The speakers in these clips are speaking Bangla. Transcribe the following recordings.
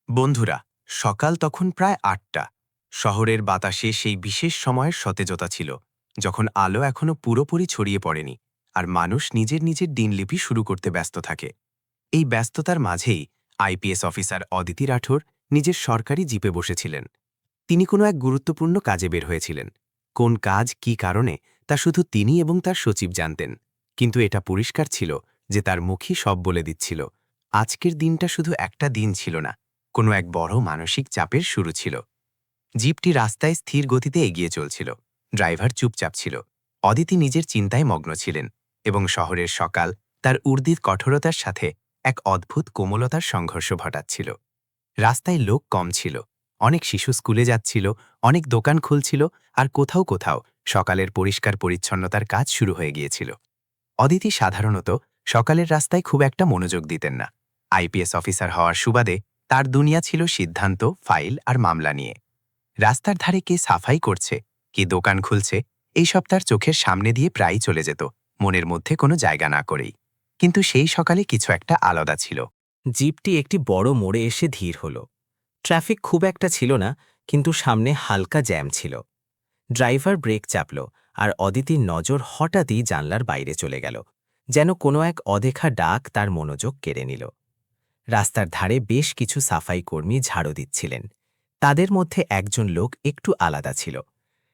বন্ধুরা, সকাল তখন প্রায় ৮টা। শহরের বাতাসে সেই বিশেষ সময়ের সতেজতা ছিল, যখন আলো এখনো পুরোপুরি ছড়িয়ে পড়েনি আর মানুষ নিজের নিজের দিনলিপি শুরু করতে ব্যস্ত থাকে। এই ব্যস্ততার মাঝেই আইপিএস অফিসার অদিতি রাঠোর নিজের সরকারি জিপে বসেছিলেন। তিনি কোনো এক গুরুত্বপূর্ণ কাজে বের হয়েছিলেন। কোন কাজ কী কারণে তা শুধু তিনি এবং তার সচিব জানতেন, কিন্তু এটা পরিষ্কার ছিল যে তার মুখই সব বলে দিচ্ছিল। আজকের দিনটা শুধু একটা দিন ছিল না, কোনো এক বড় মানসিক চাপের শুরু ছিল। জিপটি রাস্তায় স্থির গতিতে এগিয়ে চলছিল। ড্রাইভার চুপচাপ ছিল। অদিতি নিজের চিন্তায় মগ্ন ছিলেন, এবং শহরের সকাল তার উর্দির কঠোরতার সাথে এক অদ্ভুত কোমলতার সংঘর্ষ ঘটাচ্ছিল। রাস্তায় লোক কম ছিল। অনেক শিশু স্কুলে যাচ্ছিল, অনেক দোকান খুলছিল, আর কোথাও কোথাও সকালের পরিষ্কার পরিচ্ছন্নতার কাজ শুরু হয়ে গিয়েছিল। অদিতি সাধারণত সকালের রাস্তায় খুব একটা মনোযোগ দিতেন না। আইপিএস অফিসার হওয়ার সুবাদে তার দুনিয়া ছিল সিদ্ধান্ত, ফাইল আর মামলা নিয়ে। রাস্তার ধারে কে সাফাই করছে, কে দোকান খুলছে, এইসব তার চোখের সামনে দিয়ে প্রায়ই চলে যেত, মনের মধ্যে কোনো জায়গা না করেই। কিন্তু সেই সকালে কিছু একটা আলাদা ছিল। জিপটি একটি বড় মোড়ে এসে ধীর হল। ট্রাফিক খুব একটা ছিল না, কিন্তু সামনে হালকা জ্যাম ছিল। ড্রাইভার ব্রেক চাপল, আর অদিতির নজর হঠাৎই জানলার বাইরে চলে গেল, যেন কোনো এক অদেখা ডাক তার মনোযোগ কেড়ে নিল। রাস্তার ধারে বেশ কিছু সাফাই কর্মী ঝাড়ু দিচ্ছিলেন। তাদের মধ্যে একজন লোক একটু আলাদা ছিল।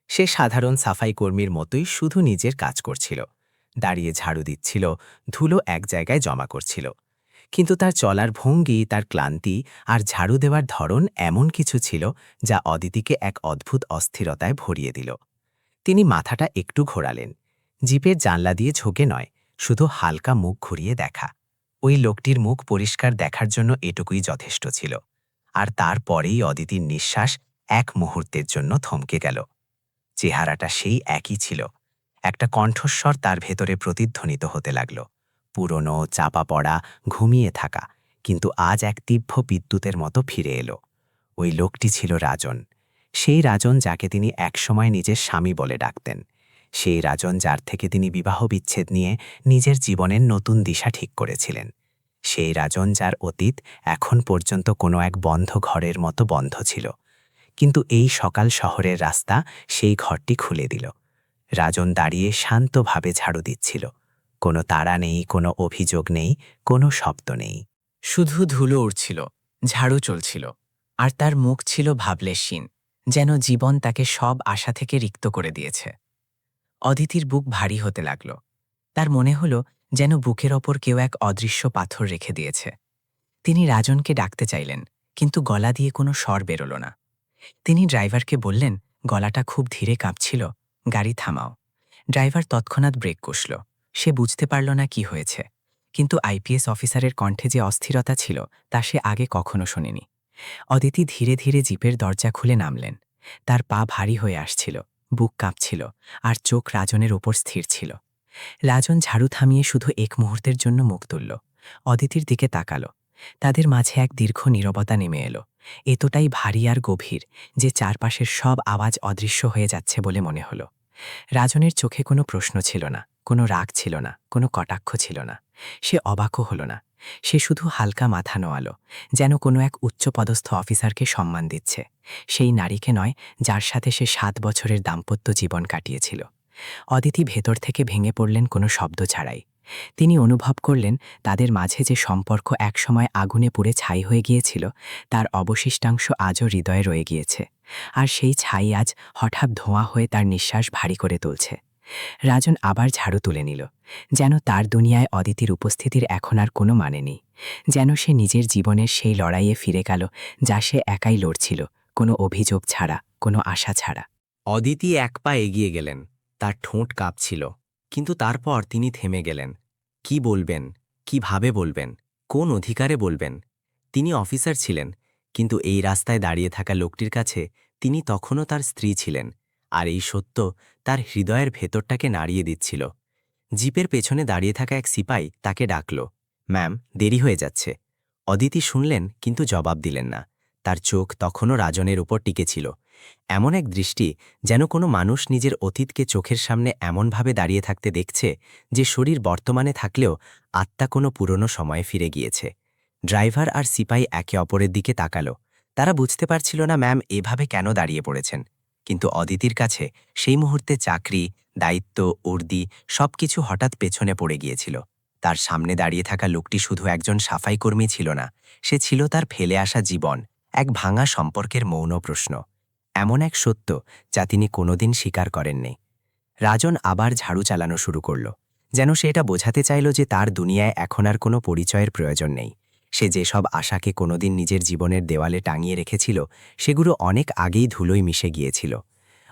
সে সাধারণ সাফাই কর্মীর মতোই শুধু নিজের কাজ করছিল, দাঁড়িয়ে ঝাড়ু দিচ্ছিল, ধুলো এক জায়গায় জমা করছিল। কিন্তু তার চলার ভঙ্গি, তার ক্লান্তি আর ঝাড়ু দেওয়ার ধরন এমন কিছু ছিল যা অদিতিকে এক অদ্ভুত অস্থিরতায় ভরিয়ে দিল। তিনি মাথাটা একটু ঘোরালেন। জিপের জানলা দিয়ে ঝোঁকে নয়, শুধু হালকা মুখ ঘুরিয়ে দেখা। ওই লোকটির মুখ পরিষ্কার দেখার জন্য এটুকুই যথেষ্ট ছিল। আর তারপরেই অদিতির নিঃশ্বাস এক মুহূর্তের জন্য থমকে গেল। চেহারাটা সেই একই ছিল। একটা কণ্ঠস্বর তার ভেতরে প্রতিধ্বনিত হতে লাগল, পুরনো, চাপা পড়া, ঘুমিয়ে থাকা, কিন্তু আজ এক তীব্র বিদ্যুতের মতো ফিরে এলো। ওই লোকটি ছিল রাজন। সেই রাজন যাকে তিনি একসময় নিজের স্বামী বলে ডাকতেন। সেই রাজন যার থেকে তিনি বিবাহ বিচ্ছেদ নিয়ে নিজের জীবনের নতুন দিশা ঠিক করেছিলেন। সেই রাজন যার অতীত এখন পর্যন্ত কোনো এক বন্ধ ঘরের মতো বন্ধ ছিল। কিন্তু এই সকাল শহরের রাস্তা সেই ঘরটি খুলে দিল। রাজন দাঁড়িয়ে শান্তভাবে ঝাড়ু দিচ্ছিল। কোনো তাড়া নেই, কোনো অভিযোগ নেই, কোনো শব্দ নেই। শুধু ধুলো উড়ছিল, ঝাড়ু চলছিল, আর তার মুখ ছিল ভাবলেশহীন, যেন জীবন তাকে সব আশা থেকে রিক্ত করে দিয়েছে। অদিতির বুক ভারী হতে লাগল। তার মনে হলো যেন বুকের ওপর কেউ এক অদৃশ্য পাথর রেখে দিয়েছে। তিনি রাজনকে ডাকতে চাইলেন, কিন্তু গলা দিয়ে কোনো স্বর বেরোল না। তিনি ড্রাইভারকে বললেন, গলাটা খুব ধীরে কাঁপছিল, গাড়ি থামাও। ড্রাইভার তৎক্ষণাৎ ব্রেক কষল। সে বুঝতে পারল না কি হয়েছে, কিন্তু আইপিএস অফিসারের কণ্ঠে যে অস্থিরতা ছিল তা সে আগে কখনো শোনেনি। অদিতি ধীরে ধীরে জিপের দরজা খুলে নামলেন। তার পা ভারী হয়ে আসছিল, বুক কাঁপছিল, আর চোখ রাজনের ওপর স্থির ছিল। রাজন ঝাড়ু থামিয়ে শুধু এক মুহূর্তের জন্য মুখ তুলল, অদিতির দিকে তাকালো। তাদের মাঝে এক দীর্ঘ নীরবতা নেমে এলো, এতটাই ভারী আর গভীর যে চারপাশের সব আওয়াজ অদৃশ্য হয়ে যাচ্ছে বলে মনে হলো। রাজনের চোখে কোনো প্রশ্ন ছিল না, কোনো রাগ ছিল না, কোনো কটাক্ষ ছিল না। সে অবাকও হলো না। সে শুধু হালকা মাথা নোয়ালো, যেন কোনো এক উচ্চপদস্থ অফিসারকে সম্মান দিচ্ছে। সেই নারীকে নয়, যার সাথে সে 7 বছরের দাম্পত্য জীবন কাটিয়েছিল। অদিতি ভেতর থেকে ভেঙে পড়লেন কোনো শব্দ ছাড়াই। তিনি অনুভব করলেন তাদের মাঝে যে সম্পর্ক একসময় আগুনে পুড়ে ছাই হয়ে গিয়েছিল, তার অবশিষ্টাংশ আজও হৃদয়ে রয়ে গিয়েছে। আর সেই ছাই আজ হঠাৎ ধোঁয়া হয়ে তার নিঃশ্বাস ভারী করে তুলছে। রাজন আবার ঝাড়ু তুলে নিল, যেন তার দুনিয়ায় অদিতির উপস্থিতির এখন আর কোনো মানে নেই। যেন সে নিজের জীবনের সেই লড়াইয়ে ফিরে গেল যা সে একাই লড়ছিল, কোনো অভিযোগ ছাড়া, কোনো আশা ছাড়া। অদিতি এক পা এগিয়ে গেলেন। তার ঠোঁট কাঁপছিল, কিন্তু তারপর তিনি থেমে গেলেন। কি বলবেন, কিভাবে বলবেন, কোন অধিকারে বলবেন? তিনি অফিসার ছিলেন, কিন্তু এই রাস্তায় দাঁড়িয়ে থাকা লোকটির কাছে তিনি তখনও তার স্ত্রী ছিলেন, আর এই সত্য তার হৃদয়ের ভেতরটাকে নাড়িয়ে দিচ্ছিল। জিপের পেছনে দাঁড়িয়ে থাকা এক সিপাই তাকে ডাকল, ম্যাম, দেরি হয়ে যাচ্ছে। অদিতি শুনলেন, কিন্তু জবাব দিলেন না। তার চোখ তখনও রাজনের উপর টিকেছিল, এমন এক দৃষ্টি যেন কোনো মানুষ নিজের অতীতকে চোখের সামনে এমনভাবে দাঁড়িয়ে থাকতে দেখছে যে শরীর বর্তমানে থাকলেও আত্মা কোনো পুরনো সময়ে ফিরে গিয়েছে। ড্রাইভার আর সিপাই একে অপরের দিকে তাকালো। তারা বুঝতে পারছিল না ম্যাম এভাবে কেন দাঁড়িয়ে পড়েছেন, কিন্তু অদিতির কাছে সেই মুহূর্তে চাকরি, দায়িত্ব, উর্দি সবকিছু হঠাৎ পেছনে পড়ে গিয়েছিল। তার সামনে দাঁড়িয়ে থাকা লোকটি শুধু একজন সাফাই কর্মী ছিল না, সে ছিল তার ফেলে আসা জীবন, এক ভাঙা সম্পর্কের মৌন প্রশ্ন, এমন এক সত্য যা তিনি কোনোদিন স্বীকার করেননি। রাজন আবার ঝাড়ু চালানো শুরু করল, যেন সে এটা বোঝাতে চাইল যে তার দুনিয়ায় এখন আর কোনো পরিচয়ের প্রয়োজন নেই। সে যেসব আশাকে কোনোদিন নিজের জীবনের দেওয়ালে টাঙিয়ে রেখেছিল সেগুলো অনেক আগেই ধুলোয় মিশে গিয়েছিল।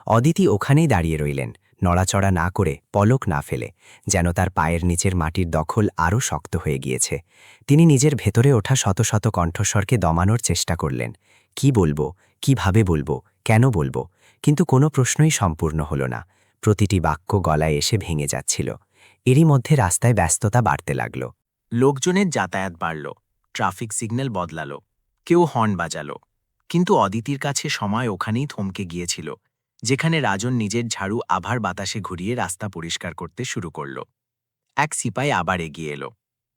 অদিতি ওখানেই দাঁড়িয়ে রইলেন, নড়াচড়া না করে, পলক না ফেলে, যেন তার পায়ের নিচের মাটির দখল আরও শক্ত হয়ে গিয়েছে। তিনি নিজের ভেতরে ওঠা শত শত কণ্ঠস্বরকে দমানোর চেষ্টা করলেন। কি বলবো, কিভাবে বলবো, কেন বলবো, কিন্তু কোনো প্রশ্নই সম্পূর্ণ হল না। প্রতিটি বাক্য গলায় এসে ভেঙে যাচ্ছিল। এরই মধ্যে রাস্তায় ব্যস্ততা বাড়তে লাগল। লোকজনের যাতায়াত বাড়ল, ট্রাফিক সিগন্যাল বদলালো, কেউ হর্ন বাজালো। কিন্তু অদিতির কাছে সময় ওখানেই থমকে গিয়েছিল, যেখানে রাজন নিজের ঝাড়ু আভার বাতাসে ঘুরিয়ে রাস্তা পরিষ্কার করতে শুরু করল। এক সিপাই আবার এগিয়ে এলো।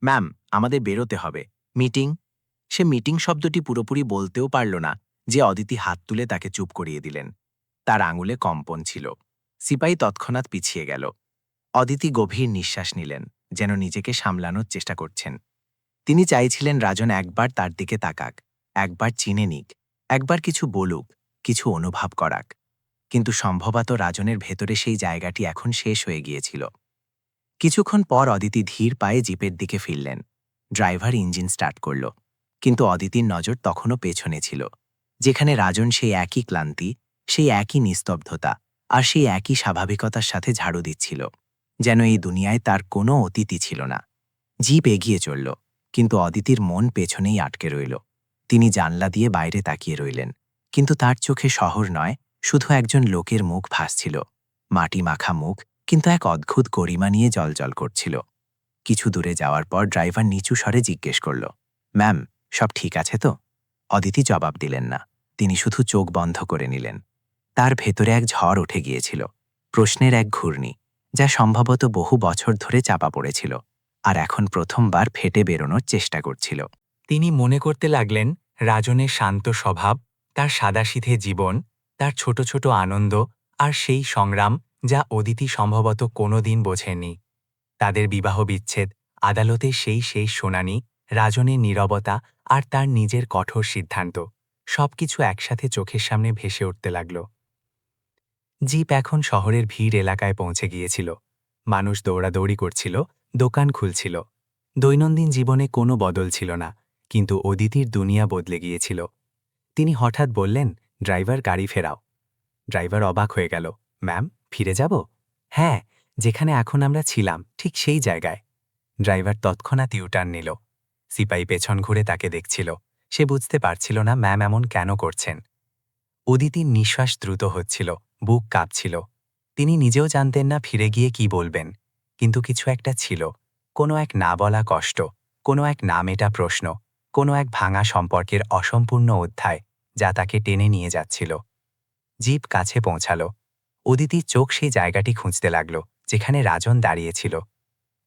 ম্যাম, আমাদের বেরোতে হবে, মিটিং। সে মিটিং শব্দটি পুরোপুরি বলতেও পারল না যে অদিতি হাত তুলে তাকে চুপ করিয়ে দিলেন। তার আঙুলে কম্পন ছিল। সিপাই তৎক্ষণাৎ পিছিয়ে গেল। অদিতি গভীর নিঃশ্বাস নিলেন, যেন নিজেকে সামলানোর চেষ্টা করছেন। তিনি চাইছিলেন রাজন একবার তার দিকে তাকাক, একবার চিনে নিক, একবার কিছু বলুক, কিছু অনুভব করাক। কিন্তু সম্ভবত রাজনের ভেতরে সেই জায়গাটি এখন শেষ হয়ে গিয়েছিল। কিছুক্ষণ পর অদিতি ধীর পায়ে জিপের দিকে ফিরলেন। ড্রাইভার ইঞ্জিন স্টার্ট করল, কিন্তু অদিতির নজর তখনও পেছনে ছিল, যেখানে রাজন সেই একই ক্লান্তি, সেই একই নিস্তব্ধতা আর সেই একই স্বাভাবিকতার সাথে ঝাড়ু দিচ্ছিল, যেন এই দুনিয়ায় তার কোনো অতীতই ছিল না। জিপ এগিয়ে চলল, কিন্তু অদিতির মন পেছনেই আটকে রইল। তিনি জানলা দিয়ে বাইরে তাকিয়ে রইলেন, কিন্তু তার চোখে শহর নয়, শুধু একজন লোকের মুখ ভাসছিল, মাটি মাখা মুখ, কিন্তু এক অদ্ভুত গরিমা নিয়ে জ্বলজ্বল করছিল। কিছু দূরে যাওয়ার পর ড্রাইভার নিচু স্বরে জিজ্ঞেস করল, ম্যাম, সব ঠিক আছে তো? অদিতি জবাব দিলেন না, তিনি শুধু চোখ বন্ধ করে নিলেন। তার ভেতরে এক ঝড় উঠে গিয়েছিল, প্রশ্নের এক ঘূর্ণি, যা সম্ভবত বহু বছর ধরে চাপা পড়েছিল, আর এখন প্রথমবার ফেটে বেরোনোর চেষ্টা করছিল। তিনি মনে করতে লাগলেন রাজনের শান্ত স্বভাব, তার সাদাসিধে জীবন, তার ছোট ছোট আনন্দ আর সেই সংগ্রাম যা অদিতি সম্ভবত কোনোদিন বোঝেনি। তাদের বিবাহ বিচ্ছেদ, আদালতে সেই শেষ শুনানি, রাজনের নীরবতা আর তার নিজের কঠোর সিদ্ধান্ত, সবকিছু একসাথে চোখের সামনে ভেসে উঠতে লাগল। জিপ এখন শহরের ভিড় এলাকায় পৌঁছে গিয়েছিল। মানুষ দৌড়াদৌড়ি করছিল, দোকান খুলছিল। দৈনন্দিন জীবনে কোনো বদল ছিল না, কিন্তু অদিতির দুনিয়া বদলে গিয়েছিল। তিনি হঠাৎ বললেন, ড্রাইভার, গাড়ি ফেরাও। ড্রাইভার অবাক হয়ে গেল। ম্যাম, ফিরে যাব? হ্যাঁ, যেখানে এখন আমরা ছিলাম, ঠিক সেই জায়গায়। ড্রাইভার তৎক্ষণাৎ ইউটার্ন নিল। সিপাই পেছন ঘুরে তাকে দেখছিল। সে বুঝতে পারছিল না ম্যাম এমন কেন করছেন। অদিতির নিঃশ্বাস দ্রুত হচ্ছিল, বুক কাঁপছিল। তিনি নিজেও জানতেন না ফিরে গিয়ে কি বলবেন, কিন্তু কিছু একটা ছিল, কোনো এক না বলা কষ্ট, কোনো এক না মেটা প্রশ্ন, কোনো এক ভাঙা সম্পর্কের অসম্পূর্ণ অধ্যায় যা তাকে টেনে নিয়ে যাচ্ছিল। জিপ কাছে পৌঁছাল। অদিতির চোখ সেই জায়গাটি খুঁজতে লাগল যেখানে রাজন দাঁড়িয়েছিল,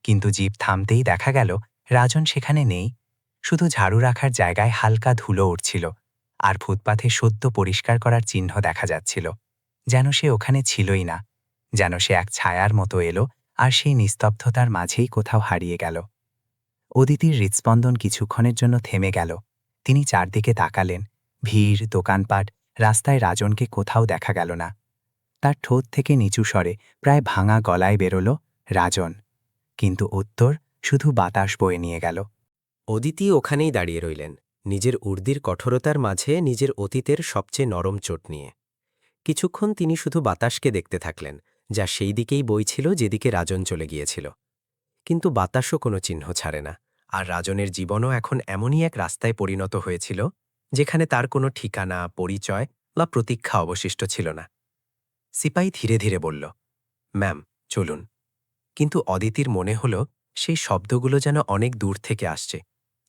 কিন্তু জিপ থামতেই দেখা গেল রাজন সেখানে নেই। শুধু ঝাড়ু রাখার জায়গায় হালকা ধুলো উঠছিল, আর ফুটপাথে সদ্য পরিষ্কার করার চিহ্ন দেখা যাচ্ছিল, যেন সে ওখানে ছিলই না, যেন সে এক ছায়ার মতো এলো আর সেই নিস্তব্ধতার মাঝেই কোথাও হারিয়ে গেল। অদিতির হৃৎস্পন্দন কিছুক্ষণের জন্য থেমে গেল। তিনি চারদিকে তাকালেন। ভিড়, দোকানপাট, রাস্তায় রাজনকে কোথাও দেখা গেল না। তার ঠোঁট থেকে নিচু স্বরে, প্রায় ভাঙা গলায় বেরোল, রাজন। কিন্তু উত্তর শুধু বাতাস বয়ে নিয়ে গেল। অদিতি ওখানেই দাঁড়িয়ে রইলেন, নিজের উর্দির কঠোরতার মাঝে নিজের অতীতের সবচেয়ে নরম চোট নিয়ে। কিছুক্ষণ তিনি শুধু বাতাসকে দেখতে থাকলেন, যা সেই দিকেই বইছিল যেদিকে রাজন চলে গিয়েছিল। কিন্তু বাতাসও কোনো চিহ্ন ছাড়ে না, আর রাজনের জীবনও এখন এমনই এক রাস্তায় পরিণত হয়েছিল যেখানে তার কোনো ঠিকানা, পরিচয় বা প্রতীক্ষা অবশিষ্ট ছিল না। সিপাই ধীরে ধীরে বলল, ম্যাম, চলুন। কিন্তু অদিতির মনে হল সেই শব্দগুলো যেন অনেক দূর থেকে আসছে,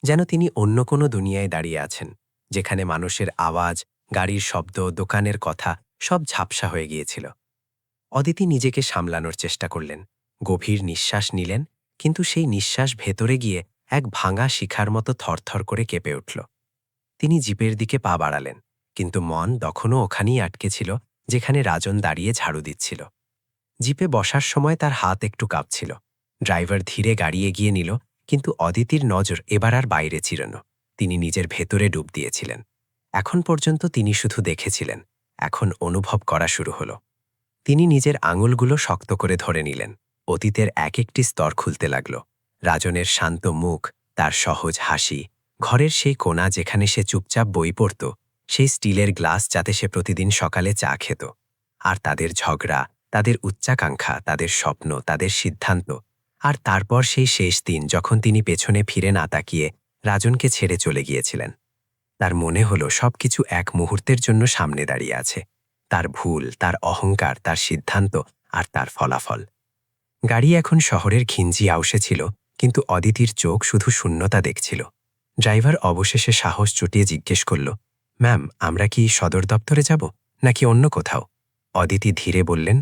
যেন তিনি অন্য কোনো দুনিয়ায় দাঁড়িয়ে আছেন, যেখানে মানুষের আওয়াজ, গাড়ির শব্দ, দোকানের কথা সব ঝাপসা হয়ে গিয়েছিল। অদিতি নিজেকে সামলানোর চেষ্টা করলেন, গভীর নিঃশ্বাস নিলেন, কিন্তু সেই নিঃশ্বাস ভেতরে গিয়ে এক ভাঙা শিখার মতো থরথর করে কেঁপে উঠল। তিনি জিপের দিকে পা বাড়ালেন, কিন্তু মন তখনও ওখানেই আটকে ছিল যেখানে রাজন দাঁড়িয়ে ঝাড়ু দিচ্ছিল। জিপে বসার সময় তার হাত একটু কাঁপছিল। ড্রাইভার ধীরে গাড়ি এগিয়ে নিল, কিন্তু অদিতির নজর এবার আর বাইরে ছিল না। তিনি নিজের ভেতরে ডুব দিয়েছিলেন। এখন পর্যন্ত তিনি শুধু দেখেছিলেন, এখন অনুভব করা শুরু হলো। তিনি নিজের আঙুলগুলো শক্ত করে ধরে নিলেন। অতীতের এক একটি স্তর খুলতে লাগল। রাজনের শান্ত মুখ, তার সহজ হাসি, ঘরের সেই কোণা যেখানে সে চুপচাপ বই পড়ত, সেই স্টিলের গ্লাস যাতে সে প্রতিদিন সকালে চা খেত, আর তাদের ঝগড়া, তাদের উচ্চাকাঙ্ক্ষা, তাদের স্বপ্ন, তাদের সিদ্ধান্ত। আর তারপর সেই শেষ দিন যখন তিনি পেছনে ফিরে না তাকিয়ে রাজনকে ছেড়ে চলে গিয়েছিলেন। তার মনে হলো সবকিছু এক মুহূর্তের জন্য সামনে দাঁড়িয়ে আছে, তার ভুল, তার অহংকার, তার সিদ্ধান্ত আর তার ফলাফল। গাড়ি এখন শহরের ঘিঞ্জি আউসে ছিল, কিন্তু অদিতির চোখ শুধু শূন্যতা দেখছিল। ড্রাইভার অবশেষে সাহস জুটিয়ে জিজ্ঞেস করল, ম্যাম, আমরা কি সদর দপ্তরে যাব নাকি অন্য কোথাও? অদিতি ধীরে বললেন,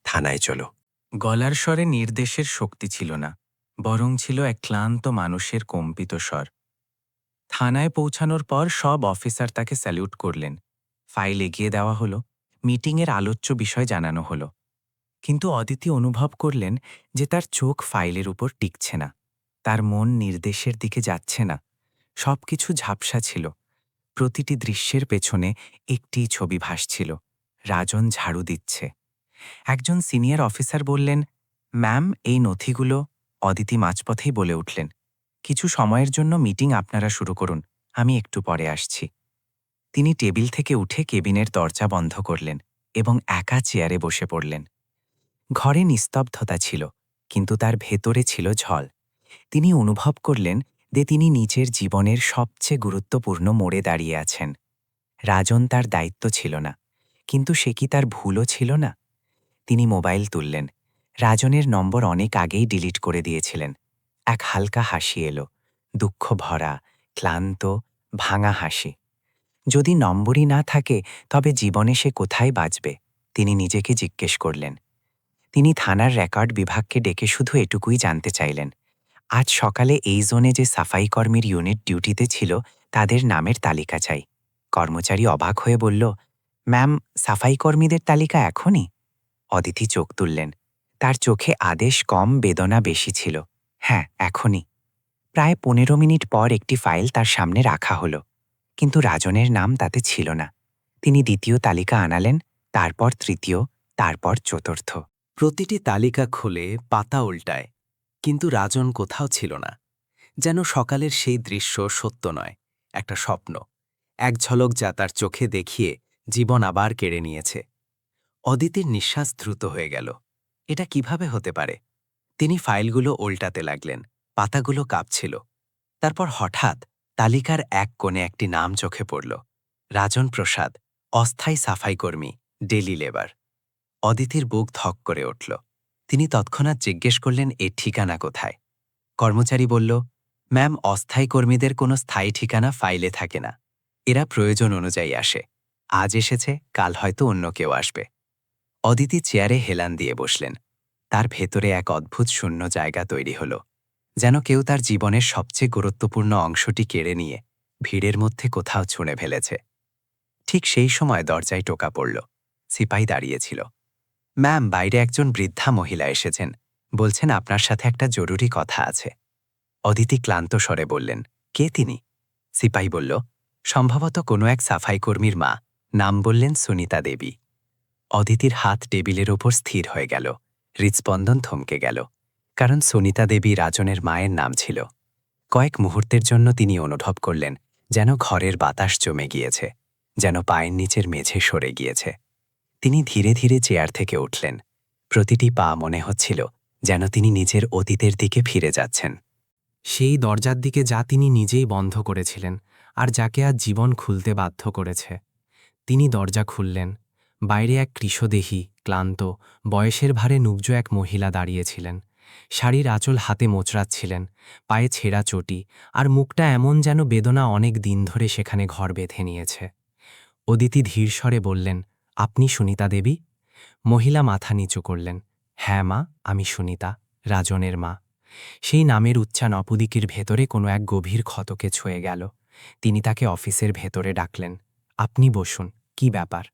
থানায় চলো। গলার স্বরে নির্দেশের শক্তি ছিল না, বরং ছিল এক ক্লান্ত মানুষের কম্পিত স্বর। থানায় পৌঁছানোর পর সব অফিসার তাকে স্যালিউট করলেন। ফাইল এগিয়ে দেওয়া হলো, মিটিংয়ের আলোচ্য বিষয় জানানো হলো। কিন্তু অদিতি অনুভব করলেন যে তার চোখ ফাইলের উপর টিকছে না, তার মন নির্দেশের দিকে যাচ্ছে না। সবকিছু ঝাপসা ছিল। প্রতিটি দৃশ্যের পেছনে একটি ছবি ভাসছিল, রাজন ঝাড়ু দিচ্ছে। একজন সিনিয়র অফিসার বললেন, ম্যাম, এই নথিগুলো। অদিতি মাঝপথেই বলে উঠলেন, কিছু সময়ের জন্য মিটিং আপনারা শুরু করুন, আমি একটু পরে আসছি। তিনি টেবিল থেকে উঠে কেবিনের দরজা বন্ধ করলেন এবং একা চেয়ারে বসে পড়লেন। ঘরে নিস্তব্ধতা ছিল, কিন্তু তার ভেতরে ছিল ঝল। তিনি অনুভব করলেন যে তিনি নিজের জীবনের সবচেয়ে গুরুত্বপূর্ণ মোড়ে দাঁড়িয়ে আছেন। রাজন তার দায়িত্ব ছিল না, কিন্তু সে কি তার ভুলও ছিল না? তিনি মোবাইল তুললেন। রাজনের নম্বর অনেক আগেই ডিলিট করে দিয়েছিলেন। এক হালকা হাসি এলো, দুঃখ ভরা, ক্লান্ত, ভাঙা হাসি। যদি নম্বরই না থাকে, তবে জীবনে সে কোথায় বাঁচবে? তিনি নিজেকে জিজ্ঞেস করলেন। তিনি থানার রেকর্ড বিভাগকে ডেকে শুধু এটুকুই জানতে চাইলেন, আজ সকালে এই জোনে যে সাফাই কর্মীর ইউনিট ডিউটিতে ছিল তাদের নামের তালিকা চাই। কর্মচারী অবাক হয়ে বলল, ম্যাম, সাফাই কর্মীদের তালিকা এখনই? অদিতি চোখ তুললেন। তার চোখে আদেশ কম, বেদনা বেশি ছিল। হ্যাঁ, এখনই। প্রায় 15 মিনিট পর একটি ফাইল তার সামনে রাখা হলো, কিন্তু রাজনের নাম তাতে ছিল না। তিনি দ্বিতীয় তালিকা আনালেন, তারপর তৃতীয়, তারপর চতুর্থ। প্রতিটি তালিকা খুলে পাতা উল্টায়, কিন্তু রাজন কোথাও ছিল না। যেন সকালের সেই দৃশ্য সত্য নয়, একটা স্বপ্ন, এক ঝলক যা তার চোখে দেখিয়ে জীবন আবার কেড়ে নিয়েছে। অদিতির নিঃশ্বাস দ্রুত হয়ে গেল। এটা কিভাবে হতে পারে? তিনি ফাইলগুলো উল্টাতে লাগলেন, পাতাগুলো কাঁপছিল। তারপর হঠাৎ তালিকার এক কোণে একটি নাম চোখে পড়ল, রাজন প্রসাদ, অস্থায়ী সাফাই কর্মী, ডেলি লেবার। অদিতির বুক ধক করে উঠল। তিনি তৎক্ষণাৎ জিজ্ঞেস করলেন, এর ঠিকানা কোথায়? কর্মচারী বলল, ম্যাম, অস্থায়ী কর্মীদের কোনো স্থায়ী ঠিকানা ফাইলে থাকে না। এরা প্রয়োজন অনুযায়ী আসে। আজ এসেছে, কাল হয়তো অন্য কেউ আসবে। অদিতি চেয়ারে হেলান দিয়ে বসলেন। তার ভেতরে এক অদ্ভুত শূন্য জায়গা তৈরি হল, যেন কেউ তার জীবনের সবচেয়ে গুরুত্বপূর্ণ অংশটি কেড়ে নিয়ে ভিড়ের মধ্যে কোথাও ছুঁড়ে ফেলেছে। ঠিক সেই সময় দরজায় টোকা পড়ল। সিপাই দাঁড়িয়েছিল। ম্যাম, বাইরে একজন বৃদ্ধা মহিলা এসেছেন, বলছেন আপনার সাথে একটা জরুরি কথা আছে। অদিতি ক্লান্ত স্বরে বললেন, কে তিনি? সিপাই বলল, সম্ভবত কোনো এক সাফাই কর্মীর মা, নাম বললেন সুনিতা দেবী। অদিতির হাত টেবিলের ওপর স্থির হয়ে গেল, হৃৎস্পন্দন থমকে গেল, কারণ সুনিতা দেবী রাজনের মায়ের নাম ছিল। কয়েক মুহূর্তের জন্য তিনি অনুভব করলেন যেন ঘরের বাতাস জমে গিয়েছে, যেন পায়ের নিচের মেঝে সরে গিয়েছে। তিনি ধীরে ধীরে চেয়ার থেকে উঠলেন। প্রতিটি পা মনে হচ্ছিল যেন তিনি নিজের অতীতের দিকে ফিরে যাচ্ছেন, সেই দরজার দিকে যা তিনি নিজেই বন্ধ করেছিলেন আর যাকে আজ জীবন খুলতে বাধ্য করেছে। তিনি দরজা খুললেন। বাইরে এক কৃশদেহী, ক্লান্ত, বয়সের ভারে নুব্জ এক মহিলা দাঁড়িয়েছিলেন। শাড়ির আঁচল হাতে মোচড়াচ্ছিলেন, পায়ে ছেঁড়া চটি, আর মুখটা এমন যেন বেদনা অনেক দিন ধরে সেখানে ঘর বেঁধে নিয়েছে। অদিতি ধীর স্বরে বললেন, আপনি সুনিতা দেবী? মহিলা মাথা নিচু করলেন। হ্যাঁ মা, আমি সুনিতা, রাজনের মা। সেই নামের উচ্চারণ অপুদিকের ভেতরে কোনো এক গভীর ক্ষতকে ছুঁয়ে গেল। তিনি তাকে অফিসের ভেতরে ডাকলেন। আপনি বসুন, কি ব্যাপার?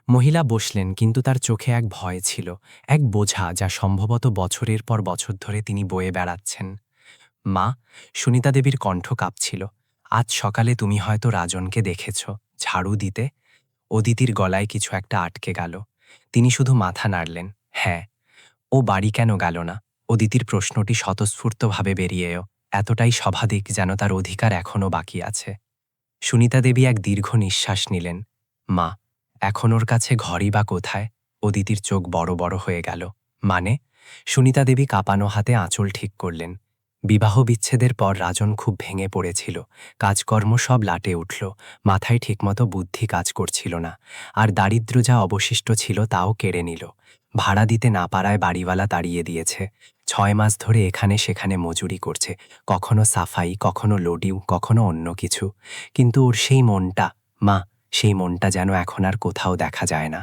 মহিলা বসলেন, কিন্তু তার চোখে এক ভয় ছিল, এক বোঝা যা সম্ভবত বছরের পর বছর ধরে তিনি বয়ে বেড়াচ্ছেন। মা, সুনিতা দেবীর কণ্ঠ কাঁপছিল, আজ সকালে তুমি হয়তো রাজনকে দেখেছ ঝাড়ু দিতে। অদিতির গলায় কিছু একটা আটকে গেল। তিনি শুধু মাথা নাড়লেন। হ্যাঁ। ও বাড়ি কেন গেল না? অদিতির প্রশ্নটি স্বতঃস্ফূর্তভাবে বেরিয়ে এতটাই স্বাভাবিক যেন তার অধিকার এখনও বাকি আছে। সুনিতা দেবী এক দীর্ঘ নিঃশ্বাস নিলেন। মা, এখন ওর কাছে ঘরই বা কোথায়? অদিতির চোখ বড় বড় হয়ে গেল। মানে? সুনিতা দেবী কাঁপানো হাতে আঁচল ঠিক করলেন। বিবাহ বিচ্ছেদের পর রাজন খুব ভেঙে পড়েছিল, কাজকর্ম সব লাটে উঠল, মাথায় ঠিকমতো বুদ্ধি কাজ করছিল না, আর দারিদ্র্য যা অবশিষ্ট ছিল তাও কেড়ে নিল। ভাড়া দিতে না পারায় বাড়িওয়ালা তাড়িয়ে দিয়েছে। 6 মাস ধরে এখানে সেখানে মজুরি করছে, কখনো সাফাই, কখনো লোডিউ, কখনো অন্য কিছু। কিন্তু ওর সেই মনটা, মা, সেই মনটা যেন এখন আর কোথাও দেখা যায় না।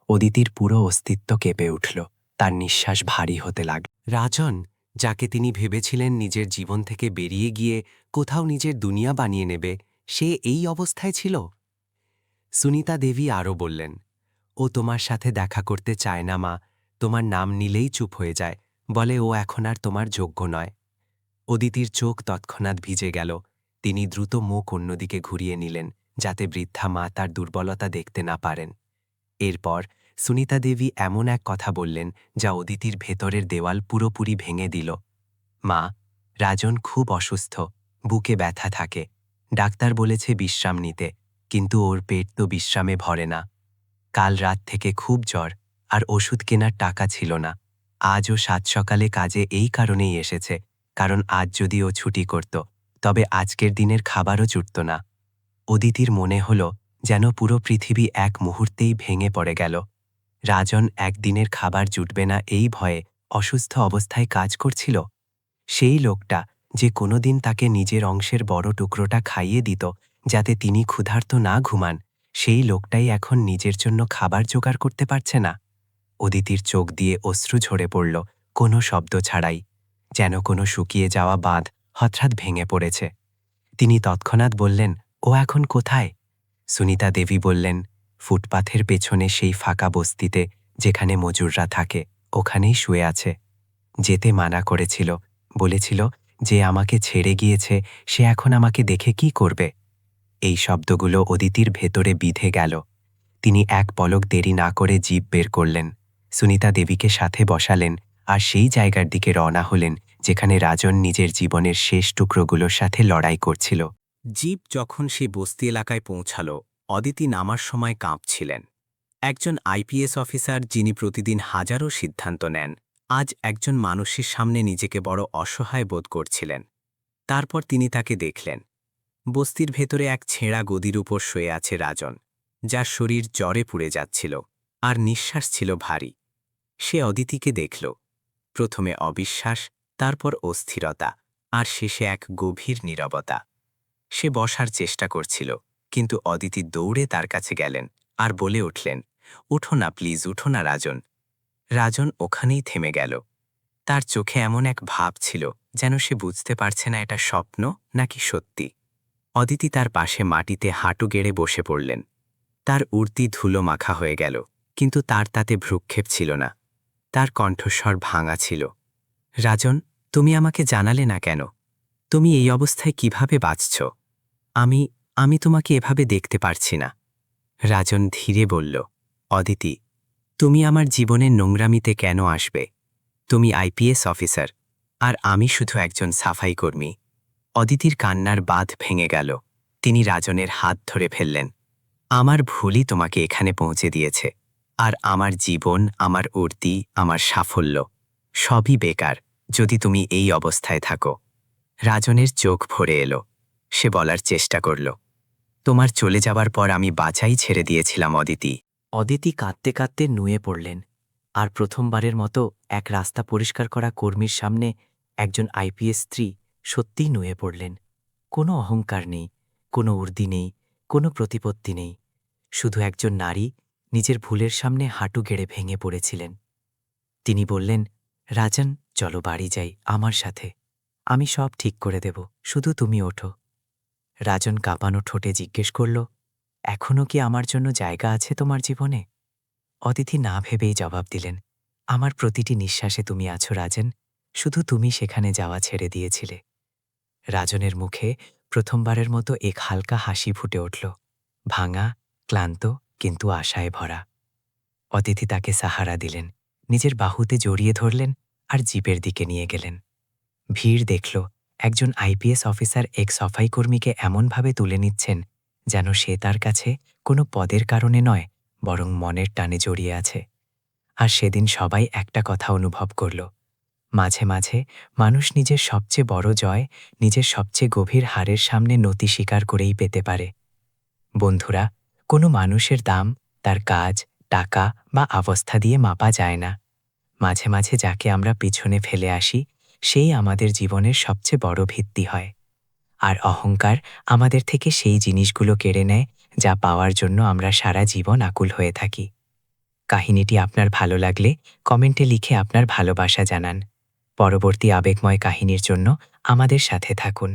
অদিতির পুরো অস্তিত্ব কেঁপে উঠল, তার নিঃশ্বাস ভারী হতে লাগল। রাজন, যাকে তিনি ভেবেছিলেন নিজের জীবন থেকে বেরিয়ে গিয়ে কোথাও নিজের দুনিয়া বানিয়ে নেবে, সে এই অবস্থায় ছিল। সুনিতা দেবী আরও বললেন, ও তোমার সাথে দেখা করতে চায় না মা, তোমার নাম নিলেই চুপ হয়ে যায়, বলে ও এখন আর তোমার যোগ্য নয়। অদিতির চোখ তৎক্ষণাৎ ভিজে গেল। তিনি দ্রুত মুখ অন্যদিকে ঘুরিয়ে নিলেন, যাতে বৃদ্ধা মা তার দুর্বলতা দেখতে না পারেন। এরপর সুনিতা দেবী এমন এক কথা বললেন যা অদিতির ভেতরের দেওয়াল পুরোপুরি ভেঙে দিল। মা, রাজন খুব অসুস্থ, বুকে ব্যথা থাকে। ডাক্তার বলেছে বিশ্রাম নিতে, কিন্তু ওর পেট তো বিশ্রামে ভরে না। কাল রাত থেকে খুব জ্বর, আর ওষুধ কেনার টাকা ছিল না। আজও 7 সকালে কাজে এই কারণেই এসেছে, কারণ আজ যদি ও ছুটি করত, তবে আজকের দিনের খাবারও জুটত না। অদিতির মনে হল যেন পুরো পৃথিবী এক মুহূর্তেই ভেঙে পড়ে গেল। রাজন একদিনের খাবার জুটবে না এই ভয়ে অসুস্থ অবস্থায় কাজ করছিল। সেই লোকটা যে কোনোদিন তাকে নিজের অংশের বড় টুকরোটা খাইয়ে দিত যাতে তিনি ক্ষুধার্ত না ঘুমান, সেই লোকটাই এখন নিজের জন্য খাবার জোগাড় করতে পারছে না। অদিতির চোখ দিয়ে অশ্রু ঝরে পড়ল, কোনো শব্দ ছাড়াই, যেন কোনো শুকিয়ে যাওয়া বাঁধ হঠাৎ ভেঙে পড়েছে। তিনি তৎক্ষণাৎ বললেন, ও এখন কোথায়? সুনিতা দেবী বললেন, ফুটপাথের পেছনে সেই ফাঁকা বস্তিতে যেখানে মজুররা থাকে, ওখানেই শুয়ে আছে। যেতে মানা করেছিল, বলেছিল যে আমাকে ছেড়ে গিয়েছে সে এখন আমাকে দেখে কি করবে। এই শব্দগুলো অদিতির ভেতরে বিঁধে গেল। তিনি এক পলক দেরি না করে জিভ বের করলেন, সুনিতা দেবীকে সাথে বসালেন, আর সেই জায়গার দিকে রওনা হলেন যেখানে রাজন নিজের জীবনের শেষ টুকরোগুলোর সাথে লড়াই করছিল। জিপ যখন সেই বস্তি এলাকায় পৌঁছাল, অদিতি নামার সময় কাঁপছিলেন। একজন আইপিএস অফিসার যিনি প্রতিদিন হাজারো সিদ্ধান্ত নেন, আজ একজন মানুষের সামনে নিজেকে বড় অসহায় বোধ করছিলেন। তারপর তিনি তাকে দেখলেন। বস্তির ভেতরে এক ছেঁড়া গদির উপর শুয়ে আছে রাজন, যার শরীর জ্বরে পুড়ে যাচ্ছিল, আর নিঃশ্বাস ছিল ভারী। সে অদিতিকে দেখল, প্রথমে অবিশ্বাস, তারপর অস্থিরতা, আর শেষে এক গভীর নীরবতা। সে বসার চেষ্টা করছিল, কিন্তু অদিতি দৌড়ে তার কাছে গেলেন আর বলে উঠলেন, উঠো না প্লিজ, উঠো না রাজন। রাজন ওখানেই থেমে গেল। তার চোখে এমন এক ভাব ছিল যেন সে বুঝতে পারছে না এটা স্বপ্ন নাকি সত্যি। অদিতি তার পাশে মাটিতে হাঁটু গেড়ে বসে পড়লেন। তার উর্তি ধুলো মাখা হয়ে গেল, কিন্তু তার তাতে ভ্রুক্ষেপ ছিল না। তার কণ্ঠস্বর ভাঙা ছিল। রাজন, তুমি আমাকে জানালে না কেন? তুমি এই অবস্থায় কিভাবে বাঁচছ? আমি তোমাকে এভাবে দেখতে পারছি না। রাজন ধীরে বলল, অদিতি, তুমি আমার জীবনের নোংরামিতে কেন আসবে? তুমি আইপিএস অফিসার, আর আমি শুধু একজন সাফাই কর্মী। অদিতির কান্নার বাঁধ ভেঙে গেল। তিনি রাজনের হাত ধরে ফেললেন। আমার ভুলই তোমাকে এখানে পৌঁছে দিয়েছে, আর আমার জীবন, আমার উর্তি, আমার সাফল্য সবই বেকার যদি তুমি এই অবস্থায় থাকো। রাজনের চোখ ভরে এলো। সে বলার চেষ্টা করল, তোমার চলে যাবার পর আমি বাছাই ছেড়ে দিয়েছিলাম অদিতি। অদিতি কাঁদতে কাঁদতে নুয়ে পড়লেন, আর প্রথমবারের মতো এক রাস্তা পরিষ্কার করা কর্মীর সামনে একজন আইপিএস স্ত্রী সত্যিই নুয়ে পড়লেন। কোনো অহংকার নেই, কোনো উর্দি নেই, কোনো প্রতিপত্তি নেই, শুধু একজন নারী নিজের ভুলের সামনে হাঁটু গেড়ে ভেঙে পড়েছিলেন। তিনি বললেন, রাজন, চলো বাড়ি যাই আমার সাথে, আমি সব ঠিক করে দেব, শুধু তুমি ওঠো। রাজন কাঁপানো ঠোঁটে জিজ্ঞেস করল, এখনও কি আমার জন্য জায়গা আছে তোমার জীবনে? অদিতি না ভেবেই জবাব দিলেন, আমার প্রতিটি নিঃশ্বাসে তুমি আছো রাজন, শুধু তুমি সেখানে যাওয়া ছেড়ে দিয়েছিলে। রাজনের মুখে প্রথমবারের মতো এক হালকা হাসি ফুটে উঠল, ভাঙা, ক্লান্ত, কিন্তু আশায় ভরা। অদিতি তাকে সাহারা দিলেন, নিজের বাহুতে জড়িয়ে ধরলেন আর জিপের দিকে নিয়ে গেলেন। ভিড় দেখল একজন আইপিএস অফিসার এক সফাই কর্মীকে এমনভাবে তুলে নিচ্ছেন যেন সে তার কাছে কোনো পদের কারণে নয়, বরং মনের টানে জড়িয়ে আছে। আর সেদিন সবাই একটা কথা অনুভব করল, মাঝে মাঝে মানুষ নিজের সবচেয়ে বড় জয় নিজের সবচেয়ে গভীর হারের সামনে নতি স্বীকার করেই পেতে পারে। বন্ধুরা, কোনো মানুষের দাম তার কাজ, টাকা বা অবস্থা দিয়ে মাপা যায় না। মাঝে মাঝে যাকে আমরা পিছনে ফেলে আসি, সেই আমাদের জীবনের সবচেয়ে বড় ভিত্তি হয়। আর অহংকার আমাদের থেকে সেই জিনিসগুলো কেড়ে নেয় যা পাওয়ার জন্য আমরা সারা জীবন আকুল হয়ে থাকি। কাহিনীটি আপনার ভালো লাগলে কমেন্টে লিখে আপনার ভালোবাসা জানান। পরবর্তী আবেগময় কাহিনীর জন্য আমাদের সাথে থাকুন।